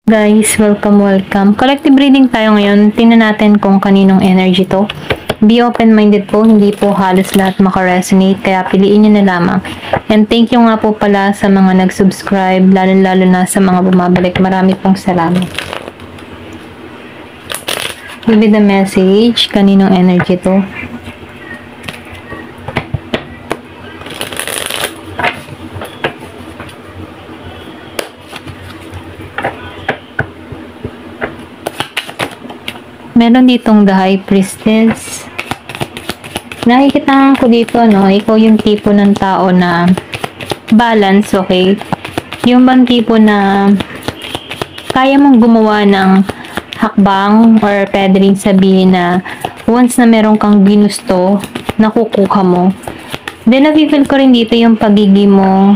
Guys, welcome. Collective reading tayo ngayon. Tingnan natin kung kaninong energy to. Be open-minded po, hindi po halos lahat makaresonate, kaya piliin nyo na lamang. And thank you nga po pala sa mga nag-subscribe, lalo na sa mga bumabalik. Marami pong salamat. Give me the message, kaninong energy to. Meron ditong the High Priestess. Nakikita ko dito, no, ikaw yung tipo ng tao na balance, okay? Yung bang tipo na kaya mong gumawa ng hakbang or pwede rin sabihin na once na meron kang ginusto, nakukuha mo. Then, na-feel ko rin dito yung pagiging mo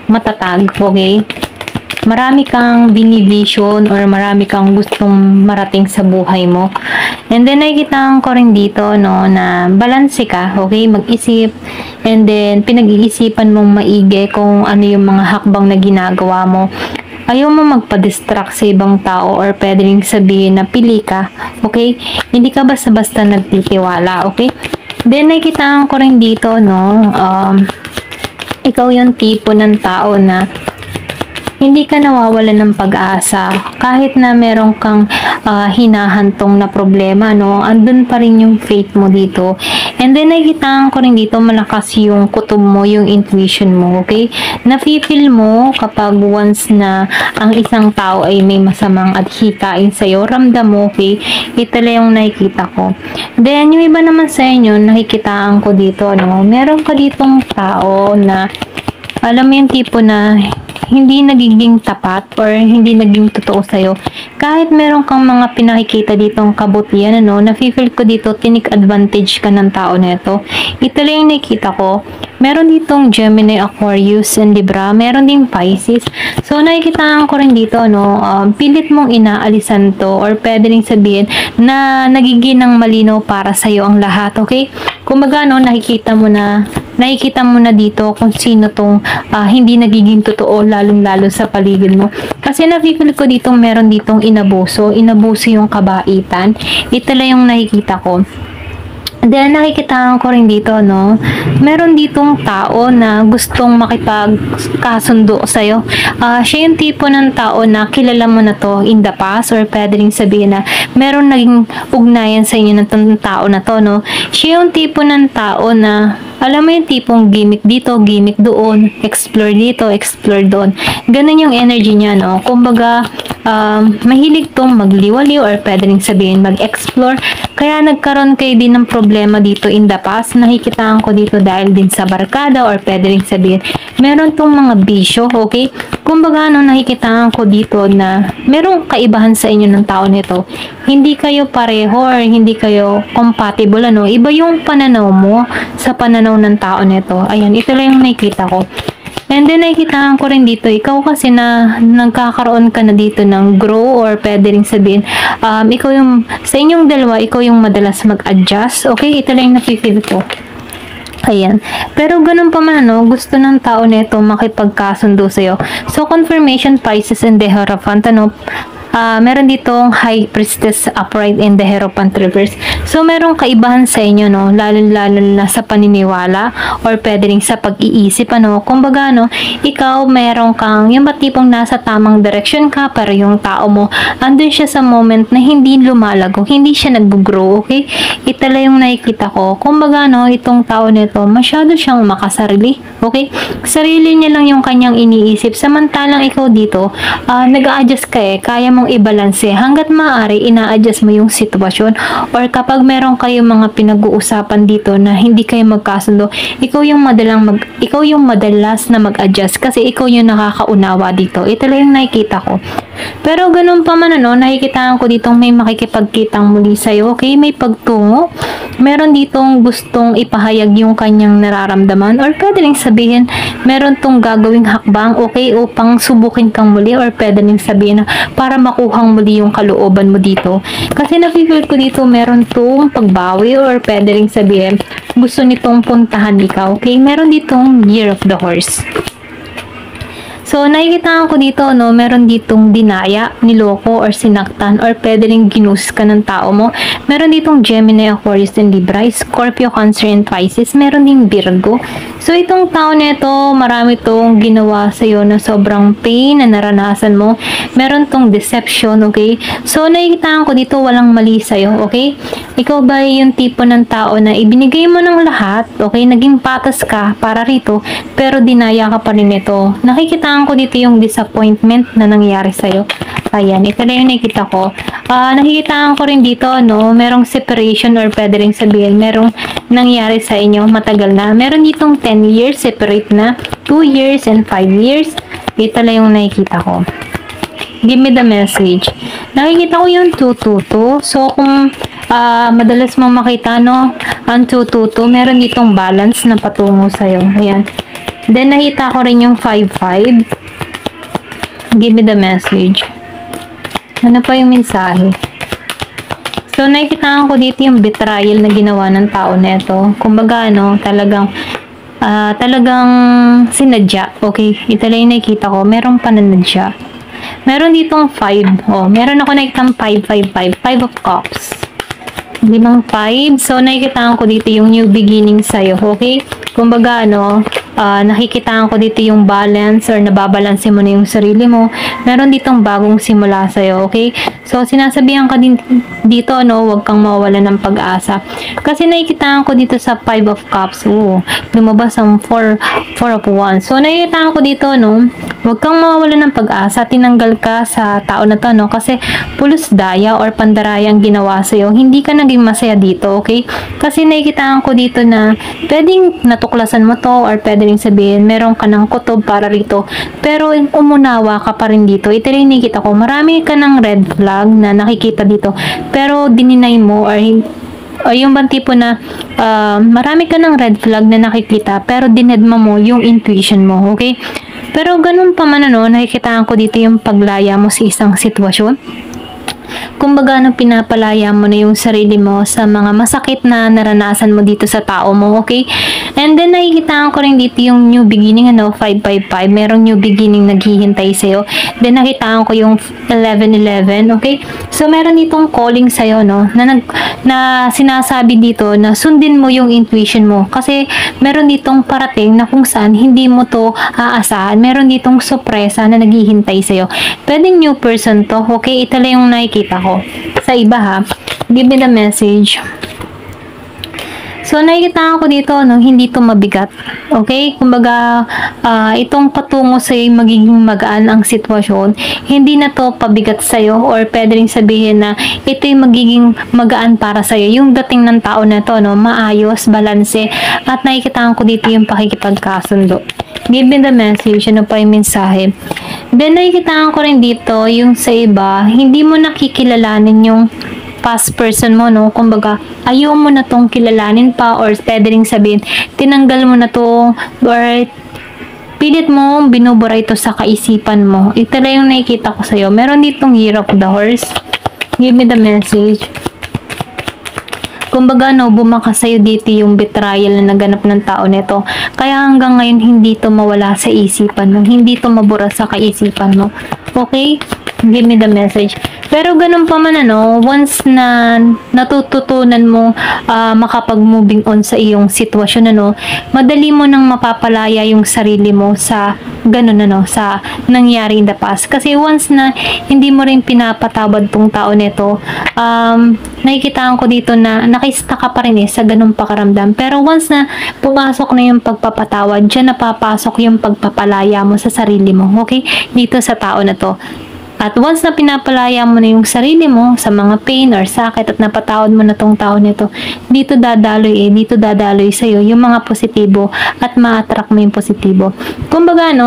matatag, okay? Marami kang binivision or marami kang gustong marating sa buhay mo. And then, nakikita ko rin dito, no, na balanse ka, okay? Mag-isip. And then, pinag-iisipan mong maigi kung ano yung mga hakbang na ginagawa mo. Ayaw mo magpa-distract sa ibang tao or pwede rin sabihin na pili ka, okay? Hindi ka basta-basta nagtitiwala, okay? Then, nakikita ko rin dito, no, ikaw yung tipo ng tao na hindi ka nawawalan ng pag-asa. Kahit na meron kang hinahantong na problema, no, andun pa rin yung faith mo dito. And then, nakikita ko rin dito, malakas yung kutob mo, yung intuition mo, okay? Nafe-feel mo kapag once na ang isang tao ay may masamang at hikain sa'yo, ramdam mo, okay? Ito lang yung nakikita ko. Then, yung iba naman sa inyo, nakikitaan ko dito, no, meron ka ditong tao na alam mo yung tipo na hindi nagiging tapat or hindi naging totoo sa'yo. Kahit meron kang mga pinakikita ditong kabutihan, ano, nafe-feel ko dito, tinik advantage ka ng tao na ito. Ito lang yung nakikita ko. Meron ditong Gemini, Aquarius, and Libra. Meron ding Pisces. So, nakikita ko rin dito, ano, pilit mong inaalisan to or pwede rin sabihin na nagiging ng malinaw para sa'yo ang lahat, okay? Kumbaga, no, nakikita mo na dito kung sino tong hindi nagiging totoo lalong-lalo sa paligid mo. Kasi na-feel ko dito meron ditong inabuso yung kabaitan. Ito lang yung nakikita ko. Then, nakikita ko rin dito, no, meron ditong tao na gustong makipagkasundo sa'yo. Siya yung tipo ng tao na kilala mo na to in the past or pwede rin sabihin na meron naging ugnayan sa inyo ng tao na to, no. Siya yung tipo ng tao na alam mo yung tipong gimmick dito, gimmick doon, explore dito, explore doon. Ganun yung energy niya, no. Kumbaga, mahilig tong magliwaliw or pwede rin sabihin mag-explore. Kaya nagkaroon kayo din ng problema dito in the past. Nakikitaan ko dito dahil din sa barkada or pwede rin sabihin meron tong mga bisyo, okay? Kumbaga, no, nakikitaan ko dito na merong kaibahan sa inyo ng tao nito. Hindi kayo pareho or hindi kayo compatible, ano? Iba yung pananaw mo sa pananaw ng tao nito. Ayan, ito lang yung nakikita ko. And then, nakikita ko rin dito, ikaw kasi na nagkakaroon ka na dito ng grow or pwede rin sabihin, ikaw yung, sa inyong dalawa, ikaw yung madalas mag-adjust. Okay, ito lang yung napipili ko. Ayan. Pero ganun pa man, no, gusto ng tao nito makipagkasundo sa'yo. So, confirmation, Pisces and the Hierophant, ano, meron ditong High Priestess upright and the Hierophant reverse. So, merong kaibahan sa inyo, no? Lalo na sa paniniwala or pwede rin sa pag-iisip, ano? Kumbaga, no, ikaw meron kang, yung ba tipong nasa tamang direction ka, pero yung tao mo, andun siya sa moment na hindi lumalago, hindi siya nag-grow, okay? Ito lang yung nakikita ko. Kumbaga, no, itong tao nito, masyado siyang makasarili, okay? Sarili niya lang yung kanyang iniisip. Samantalang ikaw dito, nag-a-adjust ka kaya mong i-balanse. Hanggat maaari, ina-adjust mo yung sitwasyon or kapag meron kayong mga pinag-uusapan dito na hindi kayo magkasundo, ikaw yung madalas na mag-adjust kasi ikaw yung nakakaunawa dito. Ito lang yung nakikita ko. Pero ganun pa man, ano, nakikitaan ko ditong may makikipagkitang muli sa'yo, okay? May pagtungo. Meron ditong gustong ipahayag yung kanyang nararamdaman or pwede rin sabihin, meron tong gagawing hakbang, okay, upang subukin kang muli or pwede rin sabihin na para makuhang muli yung kalooban mo dito. Kasi na-feel ko dito meron tong pagbawi or pwede rin sabihin gusto nitong puntahan ikaw. Okay? Meron ditong Year of the Horse. So, nakikita ko dito, no, meron ditong dinaya, niloko, or sinaktan, or pwede rin ginus ka ng tao mo. Meron ditong Gemini, Aquarius, and Libra, Scorpio, Cancer, and Pisces. Meron ding Virgo. So, itong tao nito, marami tong ginawa sa'yo na sobrang pain na naranasan mo. Meron tong deception, okay? So, nakikita ko dito, walang mali sa'yo, okay? Ikaw ba yung tipo ng tao na ibinigay mo ng lahat, okay? Naging patas ka para rito, pero dinaya ka pa rin ito. Nakikita ko dito yung disappointment na nangyari sa'yo. Ayan, ito na yung nakikita ko. Nakikita ko rin dito, no, merong separation or pwede rin sabihin, merong nangyari sa inyo matagal na. Meron ditong 10 years, separate na, 2 years, and 5 years. Ito lang yung nakikita ko. Give me the message. Nakikita ko yung 222. So, kung madalas mo makita, no, ang 222, meron ditong balance na patungo sa'yo. Ayan. Then, nakita ko rin yung 55. Give me the message. Ano pa yung mensahe? So, nakikita ko dito yung betrayal na ginawa ng tao neto. Kumbaga, no, talagang sinadya. Okay, ito lang yung nakikita ko. Meron pananadya. Meron ditong 5. Oh, meron ako nakikitang 5, 5 of cups. 5. So, nakikita ko dito yung new beginning sa'yo. Okay? Kumbaga, ano, nakikita ko dito yung balance or nababalanse mo na yung sarili mo. Meron ditong bagong simula sa'yo, okay? So, sinasabihan ka din dito, no, huwag kang mawawala ng pag-asa. Kasi nakikita ko dito sa 5 of Cups, lumabas ang 4 of Wands. So, nakikita ko dito, no, huwag kang mawawala ng pag-asa. Tinanggal ka sa tao na to, no, kasi pulos daya or pandaraya ang ginawa sa'yo. Hindi ka naging masaya dito, okay? Kasi nakikita ko dito na pwedeng natuklasan mo to or pwede rin sabihin, meron ka ng kutob para rito. Pero umunawa ka pa rin dito. Ito rin nakikita ko. Marami ka ng red flag na nakikita dito. Pero dininay mo or yung bang tipo na marami ka ng red flag na nakikita pero dinedma mo yung intuition mo. Okay? Pero ganun pa man, ano, nakikita ko dito yung paglaya mo sa isang sitwasyon. Kumbaga, pinapalaya mo na yung sarili mo sa mga masakit na naranasan mo dito sa tao mo, okay? And then, nakikita ko rin dito yung new beginning, 555. Merong new beginning naghihintay sa'yo. Then, nakita ko yung 1111, okay? So, meron ditong calling sa'yo, no? Na sinasabi dito na sundin mo yung intuition mo. Kasi, meron ditong parating na kung saan hindi mo to aasahan. Meron ditong sorpresa na naghihintay sa'yo. Pwedeng new person to, okay? Ito lang yung nakikita ko. Sa iba, ha, give me the message. So, nakikita ko dito, no, hindi to mabigat. Okay? Kumbaga, itong patungo sa'yo magiging magaan ang sitwasyon. Hindi na to pabigat sa'yo or pwede rin sabihin na ito yung magiging magaan para sa'yo. Yung dating ng tao na to, no, maayos, balanse, at nakikita ko dito yung pakikipagkasundo. Give me the message. Ano pa yung mensahe? Then, nakikita ko rin dito, yung sa iba, hindi mo nakikilalanin yung past person mo, no? Kumbaga, ayaw mo na tong kilalanin pa or pwede rin sabihin, tinanggal mo na to or pilit mo binubura ito sa kaisipan mo. Ito na yung nakikita ko sa'yo. Meron ditong Year of the Horse. Give me the message. Kumbaga, no, bumakas sa'yo dito yung betrayal na naganap ng tao nito. Kaya hanggang ngayon, hindi to mawala sa isipan mo. Hindi to mabura sa kaisipan mo. Okay? Give me the message. Pero ganun pa man, ano, once na natututunan mo makapag-moving on sa iyong sitwasyon, ano, madali mo nang mapapalaya yung sarili mo sa ganun, ano, sa nangyari in the past. Kasi once na hindi mo rin pinapatawad tong tao nito, nakikita ko dito na nakista ka pa rin sa ganung pakaramdam. Pero once na pumasok na yung pagpapatawad, dyan napapasok yung pagpapalaya mo sa sarili mo. Okay? Dito sa tao na to. At once na pinapalaya mo na yung sarili mo sa mga pain or sakit at napatawad mo na tong tao nito, dito dadaloy sa'yo yung mga positibo at ma-attract mo yung positibo. Kumbaga, no,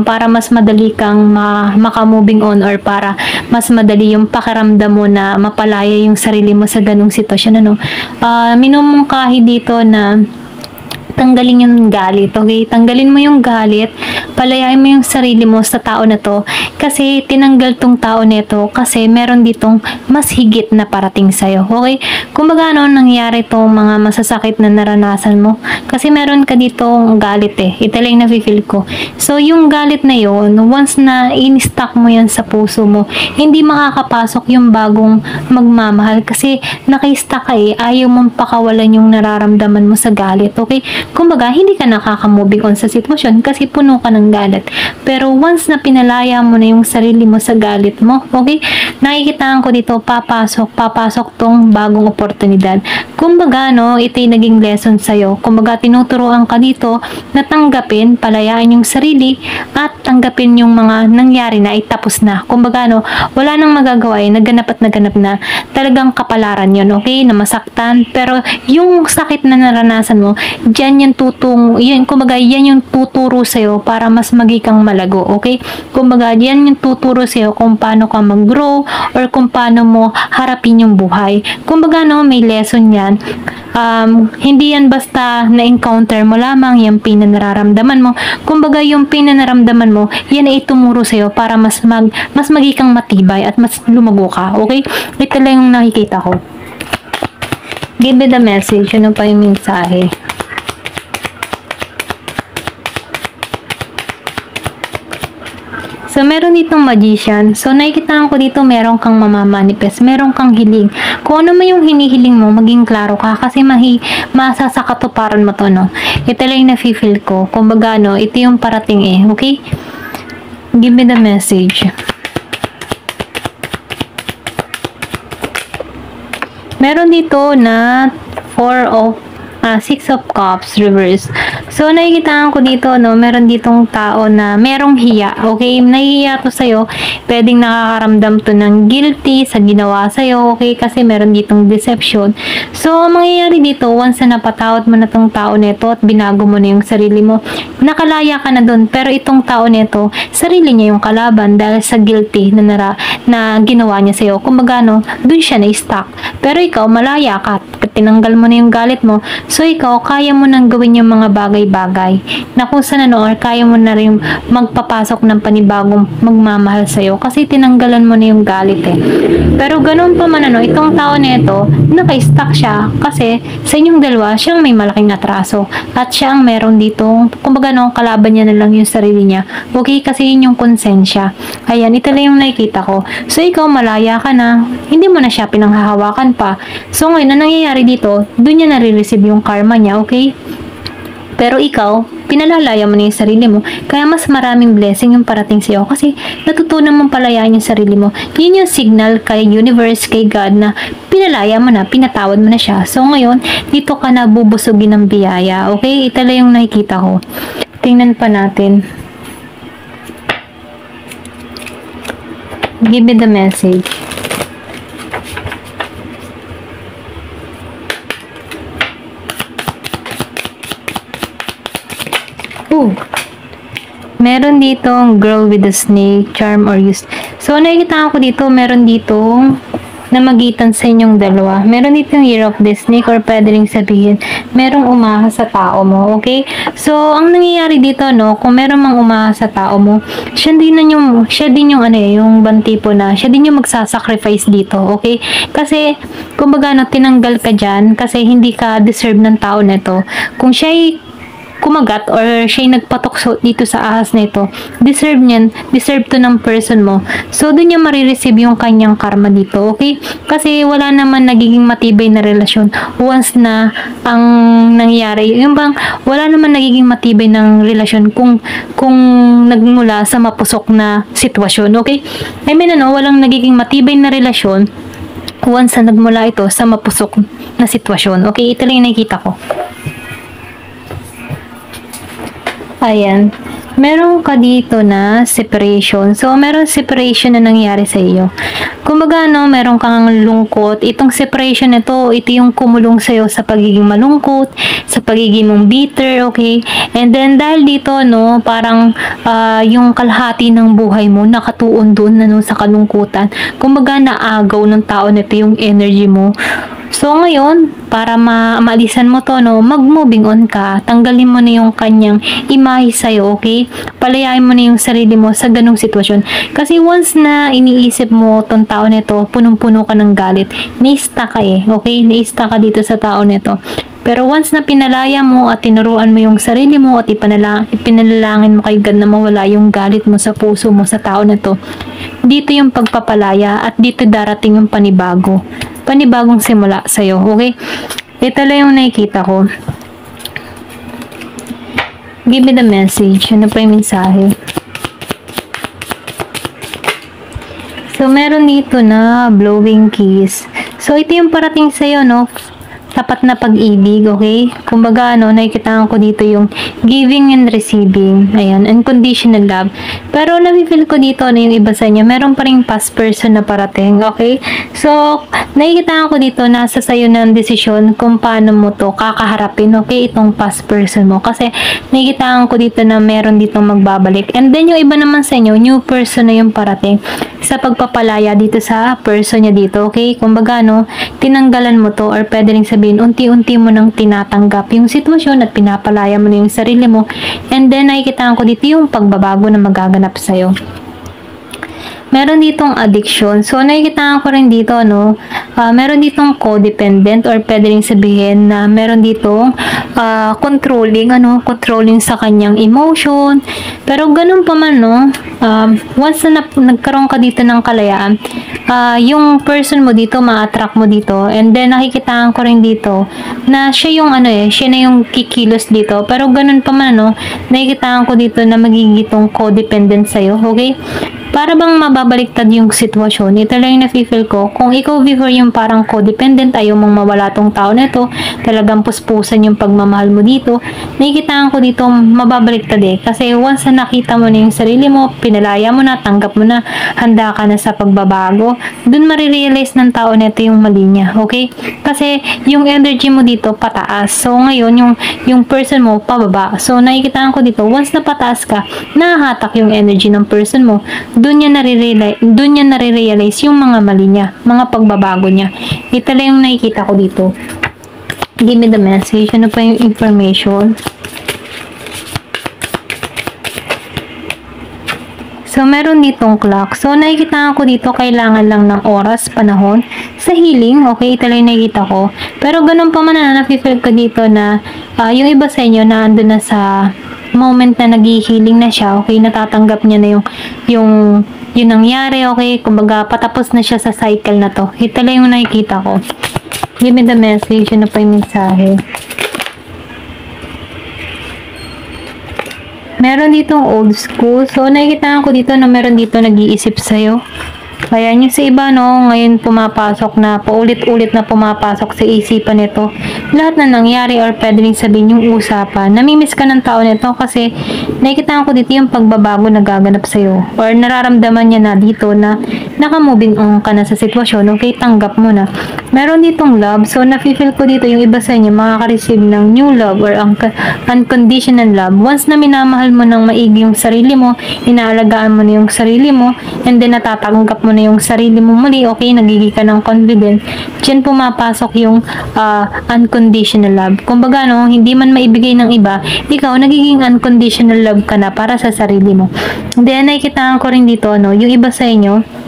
para mas madali kang maka-moving on or para mas madali yung pakiramdam mo na mapalaya yung sarili mo sa ganung sitwasyon, ano, minumungkahi dito na tanggalin yung galit, okay? Tanggalin mo yung galit, palayain mo yung sarili mo sa tao na to, kasi tinanggal tong tao nito kasi meron ditong mas higit na parating sa'yo, okay? Kumbaga ano, nangyari tong mga masasakit na naranasan mo, kasi meron ka ditong galit ito lang nafe-feel ko. So, yung galit na yon, once na in-stock mo yan sa puso mo, hindi makakapasok yung bagong magmamahal, kasi naka-stock ka ayaw mong pakawalan yung nararamdaman mo sa galit, okay? Kumbaga, hindi ka nakaka-moving on sa sitwasyon kasi puno ka ng galit. Pero once na pinalaya mo na yung sarili mo sa galit mo, okay? Nakikitaan ko dito, papasok tong bagong oportunidad. Kumbaga, no, ito'y naging lesson sa'yo. Kumbaga, tinuturuan ka dito na tanggapin, palayaan yung sarili, at tanggapin yung mga nangyari na ay tapos na. Kumbaga, no, wala nang magagawa naganap na. Talagang kapalaran yun, okay? Na masaktan. Pero yung sakit na naranasan mo, kumbaga, yan yung tuturo sa'yo para mas maging kang malago, okay? Kumbaga, yan yung tuturo sa'yo kung paano ka mag-grow or kung paano mo harapin yung buhay. Kumbaga, no, may lesson yan. Hindi yan basta na-encounter mo lamang yung pinanararamdaman mo. Kumbaga, yung pinanararamdaman mo, yan ay tumuro sa'yo para mas maging kang matibay at mas lumago ka, okay? Ito lang yung nakikita ko. Give me the message. Ano pa yung mensahe? So, meron ditong magician. So, nakikitaan ko dito, meron kang mamamanifest, meron kang hiling. Kung ano man yung hinihiling mo, maging klaro ka kasi masasakatuparan mo to, no? Ito lang yung nafe-feel ko. Kumbaga, no, ito yung parating okay? Give me the message. Meron dito na 6 of Cups reverse. So, nakikitaan ko dito, no, meron ditong tao na merong hiya, okay? Nahihiya to sa'yo. Pwedeng nakakaramdam to ng guilty sa ginawa sa'yo, okay? Kasi meron ditong deception. So, mangyayari dito, once na napatawad mo na tong tao nito at binago mo na yung sarili mo, nakalaya ka na dun. Pero itong tao nito, sarili niya yung kalaban dahil sa guilty na ginawa niya sa'yo. Kumbaga, no, dun siya na-stuck. Pero ikaw, malaya ka. Tinanggal mo na yung galit mo. So, ikaw, kaya mo nang gawin yung mga bagay-bagay na kung saan or kaya mo na rin magpapasok ng panibagong magmamahal sa'yo kasi tinanggalan mo na yung galit Pero ganun pa man itong tao nito, naka-stuck siya kasi sa inyong dalawa, siyang may malaking atraso at siya ang meron dito, kumbaga kalaban niya na lang yung sarili niya. Okay, kasi yun yung konsensya. Ayan, ito lang yung nakikita ko. So, ikaw, malaya ka na, hindi mo na siya pinanghahawakan pa. So, ngayon, na nangyayari dito, doon niya nare-receive yung karma niya, okay? Pero ikaw, pinalalaya mo na yung sarili mo, kaya mas maraming blessing yung parating sa'yo kasi natutunan mong palayaan yung sarili mo. Yun yung signal kay universe, kay God na pinalaya mo na, pinatawad mo na siya. So ngayon, dito ka na bubusugin ng biyaya, okay? Ito lang yung nakikita ko. Tingnan pa natin. Give me the message. Meron ditong girl with a snake, charm or use. So, nakikita ko dito, meron ditong namagitan sa inyong dalawa. Meron ditong year of the snake or pwede rin sabihin, merong umahas sa tao mo, okay? So, ang nangyayari dito, no, kung meron mang umahas sa tao mo, siya din yung yung bantipo na, siya din yung magsasacrifice dito, okay? Kasi, kumbaga, tinanggal ka dyan kasi hindi ka deserve ng tao nito. Kung siya'y kumagat or siya'y nagpatok dito sa ahas na ito, deserve to ng person mo. So, dun niya marireceive yung kanyang karma dito, okay? Kasi wala naman nagiging matibay na relasyon once na ang nangyari. Yung bang, wala naman nagiging matibay ng relasyon kung nagmula sa mapusok na sitwasyon, okay? I mean, walang nagiging matibay na relasyon once na nagmula ito sa mapusok na sitwasyon. Okay, ito lang yung nakikita ko. Ayan. Meron ka dito na separation. So, meron separation na nangyari sa iyo. Kumbaga, meron kang lungkot. Itong separation na ito yung kumulong sa iyo sa pagiging malungkot, sa pagiging mong bitter, okay? And then, dahil dito, parang yung kalahati ng buhay mo, nakatuon doon sa kalungkutan. Kumbaga, naagaw ng tao na ito yung energy mo. So, ngayon, para maalisan mo to, no, mag-moving on ka. Tanggalin mo na yung kanyang imahe sa'yo, okay? Palayain mo na yung sarili mo sa ganung sitwasyon. Kasi once na iniisip mo tong tao nito, punong-puno ka ng galit, na-stuck ka okay? Na-stuck ka dito sa tao nito. Pero once na pinalaya mo at tinuruan mo yung sarili mo at ipinalangin mo kay God na mawala yung galit mo sa puso mo sa tao na to, dito yung pagpapalaya at dito darating yung panibago. Panibagong simula sa'yo, okay? Ito lang yung nakikita ko. Give me the message. Ano pa yung mensahe? So, meron dito na blowing kiss. So, ito yung parating sa'yo, no? Tapat na pag-ibig, okay? Kumbaga, nakikitaan ko dito yung giving and receiving. Ayan, unconditional love. Pero, nafe-feel ko dito na yung iba sa inyo, meron pa rin past person na parating, okay? So, nakikitaan ko dito, nasa sayo ng desisyon kung paano mo to kakaharapin, okay? Itong past person mo. Kasi, nakikitaan ko dito na meron ditong magbabalik. And then, yung iba naman sa inyo, new person na yung parating sa pagpapalaya dito sa person niya dito, okay? Kumbaga, tinanggalan mo to or pwede rin sabihin, unti-unti mo nang tinatanggap yung sitwasyon at pinapalaya mo na yung sarili mo. And then, nakikitaan ko dito yung pagbabago na magaganap sa'yo. Meron ditong addiction. So, nakikitaan ko rin dito, meron ditong codependent or pwede rin sabihin na meron ditong controlling sa kanyang emotion. Pero, ganun pa man, once na nagkaroon ka dito ng kalayaan, yung person mo dito, ma-attract mo dito. And then, nakikitaan ko rin dito na siya yung siya na yung kikilos dito. Pero, ganun pa man, nakikitaan ko dito na magigitong codependent sa'yo. Okay? Para bang mababaliktad yung sitwasyon, ito lang yung nafe-feel ko. Kung ikaw before yung parang codependent, ayaw mong mawala tong tao na ito, talagang puspusan yung pagmamahal mo dito, nakikitaan ko dito mababaliktad Kasi once na nakita mo na yung sarili mo, pinalaya mo na, tanggap mo na, handa ka na sa pagbabago, dun marirealize ng tao na ito yung mali niya, okay? Kasi yung energy mo dito pataas. So ngayon, yung person mo pababa. So nakikitaan ko dito, once na pataas ka, nahahatak yung energy ng person mo. Doon niya nare-realize yung mga mali niya, mga pagbabago niya. Ito lang yung nakikita ko dito. Give me the message. Ano pa yung information? So, meron ditong clock. So, nakikita ko dito, kailangan lang ng oras, panahon, sa healing. Okay, ito lang yung nakikita ko. Pero, ganun pa man na nafe-feel ko dito na yung iba sa inyo na ando na sa moment na nag-healing na siya, okay, natatanggap niya na yung nangyari, okay, kumbaga patapos na siya sa cycle na to. Ito lang yung nakikita ko. Give me the message. Ano pa yung mensahe? Meron ditong old school. So, nakikita ko dito na meron dito nag-iisip sa'yo. Ayan, yung sa iba, ngayon pumapasok na, paulit-ulit na pumapasok sa isipan nito. Lahat na nangyari or pwede rin sabihin yung usapan. Namimiss ka ng tao nito kasi nakikita ko dito yung pagbabago na gaganap sa'yo. Or nararamdaman niya na dito na naka-moving on ka na sa sitwasyon. Okay, tanggap mo na. Meron ditong love. So, nafe-feel ko dito yung iba sa inyo makaka-receive ng new love or unconditional love. Once na minamahal mo ng maigi yung sarili mo, inaalagaan mo na yung sarili mo, and then natatanggap mo na yung sarili mo muli, okay, nagiging ka ng confident, dyan pumapasok yung unconditional love. Kumbaga, hindi man maibigay ng iba, ikaw, nagiging unconditional love ka na para sa sarili mo. Then, nakikita ko rin dito, yung iba sa inyo,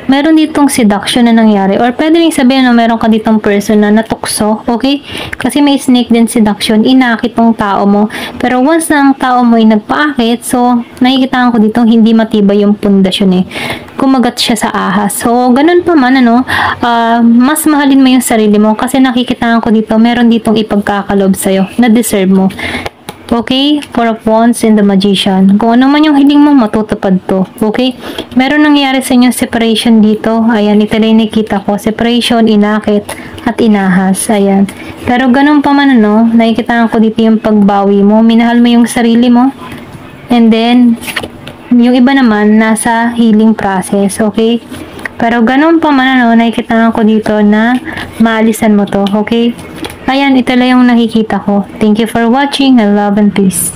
meron ditong seduction na nangyari or pwede rin sabihin meron ka ditong person na natukso, okay? Kasi may snake din seduction, inakit tong tao mo. Pero once na ang tao mo ay nagpaakit, so nakikita ko dito hindi matibay yung pundasyon kumagat siya sa ahas. So, ganun pa man, mas mahalin mo yung sarili mo kasi nakikita ko dito, meron ditong ipagkakalob sa'yo na deserve mo. Okay? Four of Wands and the Magician. Kung ano man yung hiling mo, matutupad to. Okay? Meron nangyari sa inyo separation dito. Ayan, ito lang nakikita ko. Separation, inakit, at inahas. Ayan. Pero ganun pa man, nakikita ko dito yung pagbawi mo. Minahal mo yung sarili mo. And then, yung iba naman, nasa healing process. Okay? Pero ganun pa man, nakikita ko dito na maalisan mo to. Okay? Ayan, ito lang yung nakikita ko. Thank you for watching and love and peace.